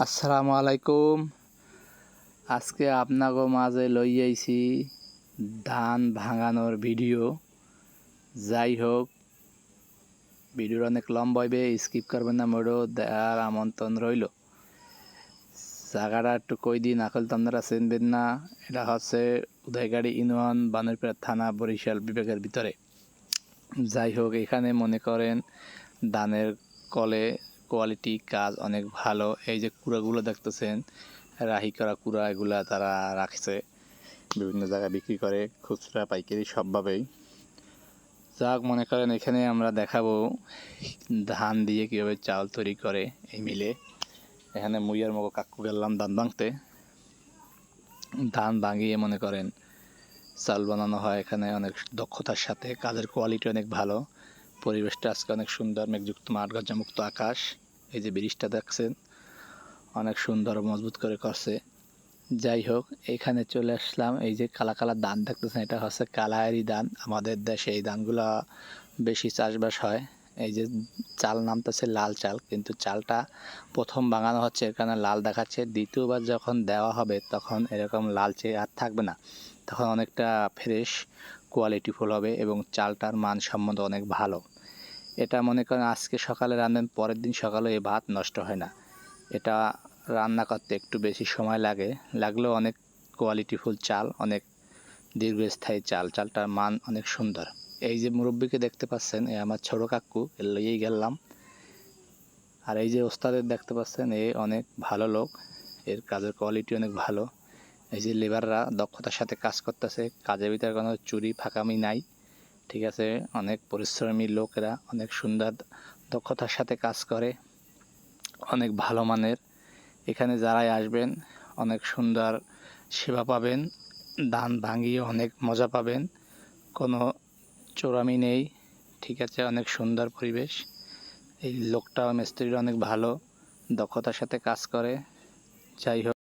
আসসালামু আলাইকুম। আজকে আপনাকে মাঝে লই আইছি ধান ভাঙানোর ভিডিও। যাই হোক, ভিডিওর অনেক লম্বা হইবে, স্কিপ করবেন না, মোড়ো দেখার আমন্ত্রণ রইল। জায়গাটা একটু কই দিন, আকল তো আপনারা চিনবেন না। এটা হচ্ছে উদয়গাড়ি ইউনিয়ন, বানুরপাড়া থানা, বরিশাল বিভাগের ভিতরে। যাই হোক, এখানে মনে করেন ধানের কলে কোয়ালিটি কাজ অনেক ভালো। এই যে কুড়াগুলো দেখতেছেন, রাহি করা কুড়া, এগুলা তারা রাখছে, বিভিন্ন জায়গায় বিক্রি করে, খুচরা পাইকারি সবভাবেই। যাক, মনে করেন এখানে আমরা দেখাবো ধান দিয়ে কীভাবে চাল তৈরি করে এই মিলে। এখানে মুইয়ার মতো কাকু গেলাম ধান ভাঙতে। ধান ভাঙিয়ে মনে করেন চাল বানানো হয় এখানে অনেক দক্ষতার সাথে। কাজের কোয়ালিটি অনেক ভালো। পরিবেশটা আজকে অনেক সুন্দর, মেঘযুক্ত মাঠ, গজ্জামুক্ত আকাশ। এই যে ব্রিজটা দেখছেন, অনেক সুন্দর মজবুত করে করছে। যাই হোক, এখানে চলে আসলাম। এই যে কালা কালা ধান দেখতেছেন, এটা হচ্ছে কালাহারি ধান। আমাদের দেশে এই ধানগুলা বেশি চাষবাস হয়। এই যে চাল নামতেছে লাল চাল, কিন্তু চালটা প্রথম বাঙানো হচ্ছে, এখানে লাল দেখাচ্ছে। দ্বিতীয়বার যখন দেওয়া হবে তখন এরকম লালচে আর থাকবে না, তখন অনেকটা ফ্রেশ কোয়ালিটিফুল হবে এবং চালটার মান সম্বন্ধ অনেক ভালো। এটা মনে করেন আজকে সকালে রান্নেন, পরের দিন সকালে এই ভাত নষ্ট হয় না। এটা রান্না করতে একটু বেশি সময় লাগলেও অনেক কোয়ালিটিফুল চাল, অনেক দীর্ঘস্থায়ী চাল। চালটার মান অনেক সুন্দর। এই যে মুরব্বীকে দেখতে পাচ্ছেন, এ আমার ছোট কাকু, এর লইয়েই গেলাম। আর এই যে ওস্তাদের দেখতে পাচ্ছেন, এ অনেক ভালো লোক, এর কাজের কোয়ালিটি অনেক ভালো। এই যে লেবাররা দক্ষতার সাথে কাজ করতেছে, কাজের ভিতরে কোনো চুরি ফাঁকামি নাই, ঠিক আছে। অনেক পরিশ্রমী লোকেরা, অনেক সুন্দর দক্ষতার সাথে কাজ করে, অনেক ভালো মানের। এখানে যারাই আসবেন অনেক সুন্দর সেবা পাবেন, ধান ভাঙিয়ে অনেক মজা পাবেন, কোনো চোরামি নেই, ঠিক আছে। অনেক সুন্দর পরিবেশ। এই লোকটা মিস্ত্রিটা অনেক ভালো, দক্ষতার সাথে কাজ করে। যাই হোক।